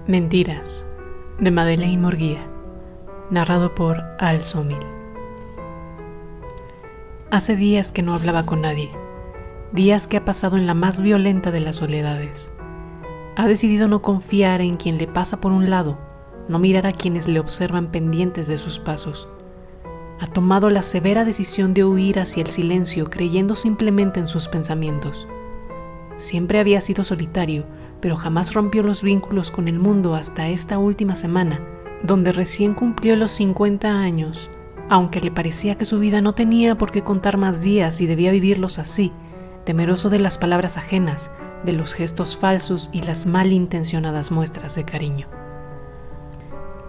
Mentiras, de Madeleine Murguía, narrado por Al Somil. Hace días que no hablaba con nadie, días que ha pasado en la más violenta de las soledades. Ha decidido no confiar en quien le pasa por un lado, no mirar a quienes le observan pendientes de sus pasos. Ha tomado la severa decisión de huir hacia el silencio, creyendo simplemente en sus pensamientos. Siempre había sido solitario, pero jamás rompió los vínculos con el mundo hasta esta última semana, donde recién cumplió los 50 años, aunque le parecía que su vida no tenía por qué contar más días y debía vivirlos así, temeroso de las palabras ajenas, de los gestos falsos y las malintencionadas muestras de cariño.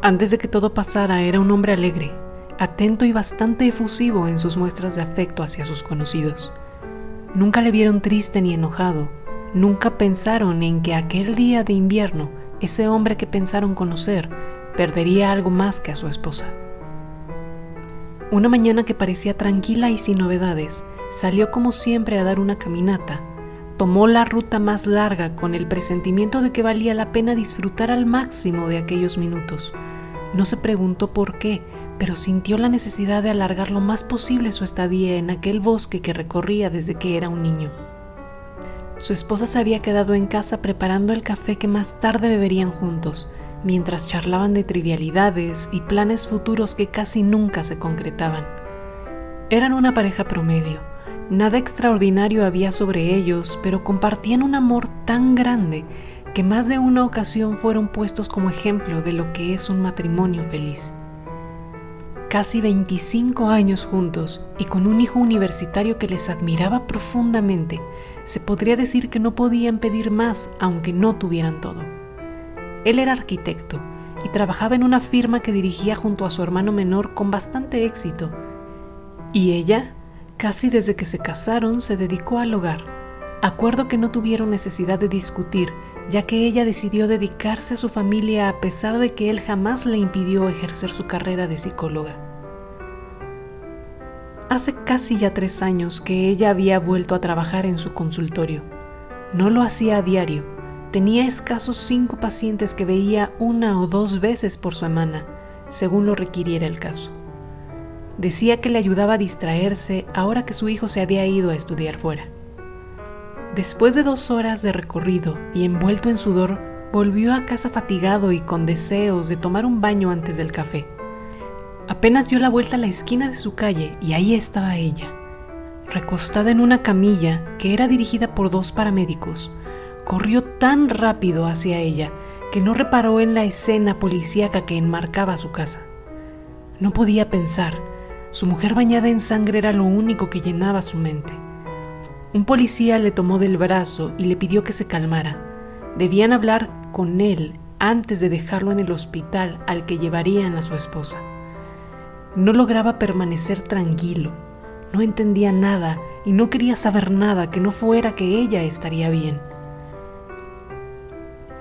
Antes de que todo pasara, era un hombre alegre, atento y bastante efusivo en sus muestras de afecto hacia sus conocidos. Nunca le vieron triste ni enojado. Nunca pensaron en que aquel día de invierno, ese hombre que pensaron conocer, perdería algo más que a su esposa. Una mañana que parecía tranquila y sin novedades, salió como siempre a dar una caminata. Tomó la ruta más larga con el presentimiento de que valía la pena disfrutar al máximo de aquellos minutos. No se preguntó por qué, pero sintió la necesidad de alargar lo más posible su estadía en aquel bosque que recorría desde que era un niño. Su esposa se había quedado en casa preparando el café que más tarde beberían juntos, mientras charlaban de trivialidades y planes futuros que casi nunca se concretaban. Eran una pareja promedio. Nada extraordinario había sobre ellos, pero compartían un amor tan grande que más de una ocasión fueron puestos como ejemplo de lo que es un matrimonio feliz. Casi 25 años juntos y con un hijo universitario que les admiraba profundamente, se podría decir que no podían pedir más aunque no tuvieran todo. Él era arquitecto y trabajaba en una firma que dirigía junto a su hermano menor con bastante éxito. Y ella, casi desde que se casaron, se dedicó al hogar, acuerdo que no tuvieron necesidad de discutir, ya que ella decidió dedicarse a su familia a pesar de que él jamás le impidió ejercer su carrera de psicóloga. Hace casi ya 3 años que ella había vuelto a trabajar en su consultorio. No lo hacía a diario, tenía escasos 5 pacientes que veía 1 o 2 veces por semana, según lo requiriera el caso. Decía que le ayudaba a distraerse ahora que su hijo se había ido a estudiar fuera. Después de 2 horas de recorrido y envuelto en sudor, volvió a casa fatigado y con deseos de tomar un baño antes del café. Apenas dio la vuelta a la esquina de su calle y ahí estaba ella, recostada en una camilla que era dirigida por 2 paramédicos. Corrió tan rápido hacia ella que no reparó en la escena policíaca que enmarcaba su casa. No podía pensar, su mujer bañada en sangre era lo único que llenaba su mente. Un policía le tomó del brazo y le pidió que se calmara. Debían hablar con él antes de dejarlo en el hospital al que llevarían a su esposa. No lograba permanecer tranquilo, no entendía nada y no quería saber nada que no fuera que ella estaría bien.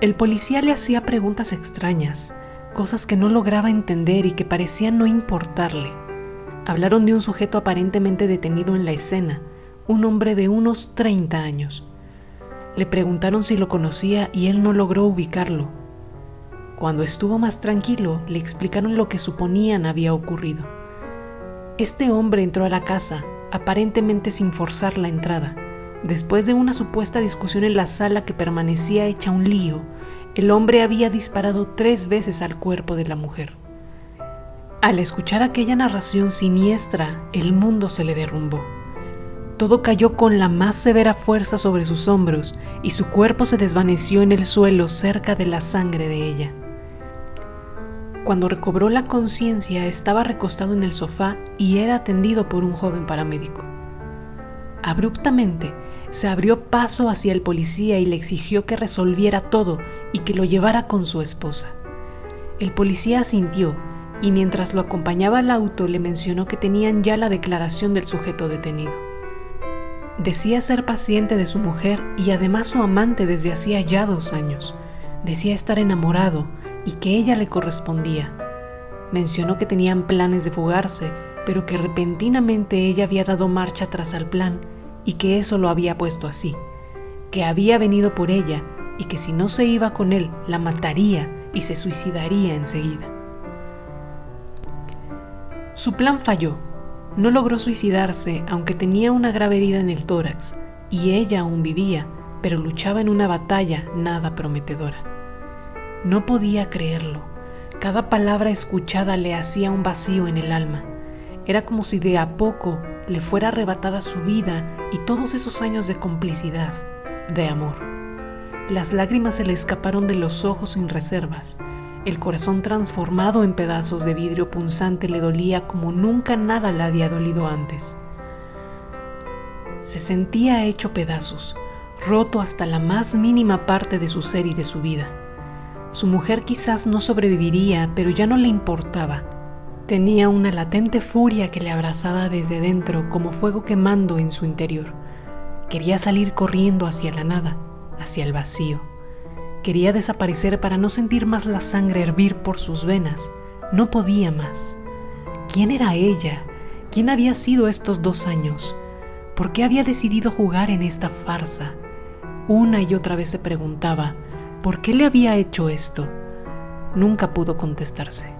El policía le hacía preguntas extrañas, cosas que no lograba entender y que parecían no importarle. Hablaron de un sujeto aparentemente detenido en la escena, un hombre de unos 30 años. Le preguntaron si lo conocía y él no logró ubicarlo. Cuando estuvo más tranquilo, le explicaron lo que suponían había ocurrido. Este hombre entró a la casa, aparentemente sin forzar la entrada. Después de una supuesta discusión en la sala que permanecía hecha un lío, el hombre había disparado 3 veces al cuerpo de la mujer. Al escuchar aquella narración siniestra, el mundo se le derrumbó. Todo cayó con la más severa fuerza sobre sus hombros y su cuerpo se desvaneció en el suelo cerca de la sangre de ella. Cuando recobró la conciencia, estaba recostado en el sofá y era atendido por un joven paramédico. Abruptamente, se abrió paso hacia el policía y le exigió que resolviera todo y que lo llevara con su esposa. El policía asintió y mientras lo acompañaba al auto le mencionó que tenían ya la declaración del sujeto detenido. Decía ser paciente de su mujer y además su amante desde hacía ya 2 años. Decía estar enamorado y que ella le correspondía. Mencionó que tenían planes de fugarse, pero que repentinamente ella había dado marcha atrás al plan y que eso lo había puesto así, que había venido por ella y que si no se iba con él, la mataría y se suicidaría enseguida. Su plan falló. No logró suicidarse, aunque tenía una grave herida en el tórax, y ella aún vivía, pero luchaba en una batalla nada prometedora. No podía creerlo. Cada palabra escuchada le hacía un vacío en el alma. Era como si de a poco le fuera arrebatada su vida y todos esos años de complicidad, de amor. Las lágrimas se le escaparon de los ojos sin reservas. El corazón transformado en pedazos de vidrio punzante le dolía como nunca nada le había dolido antes. Se sentía hecho pedazos, roto hasta la más mínima parte de su ser y de su vida. Su mujer quizás no sobreviviría, pero ya no le importaba. Tenía una latente furia que le abrazaba desde dentro como fuego quemando en su interior. Quería salir corriendo hacia la nada, hacia el vacío. Quería desaparecer para no sentir más la sangre hervir por sus venas. No podía más. ¿Quién era ella? ¿Quién había sido estos 2 años? ¿Por qué había decidido jugar en esta farsa? Una y otra vez se preguntaba, ¿por qué le había hecho esto? Nunca pudo contestarse.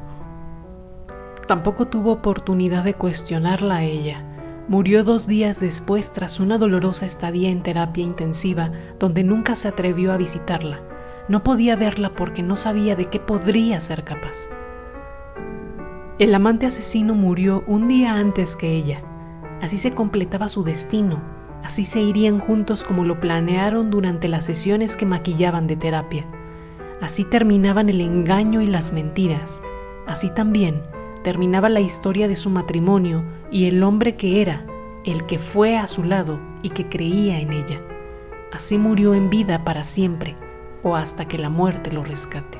Tampoco tuvo oportunidad de cuestionarla a ella. Murió 2 días después tras una dolorosa estadía en terapia intensiva donde nunca se atrevió a visitarla. No podía verla porque no sabía de qué podría ser capaz. El amante asesino murió un día antes que ella. Así se completaba su destino. Así se irían juntos como lo planearon durante las sesiones que maquillaban de terapia. Así terminaban el engaño y las mentiras. Así también terminaba la historia de su matrimonio y el hombre que era, el que fue a su lado y que creía en ella. Así murió en vida para siempre, o hasta que la muerte lo rescate.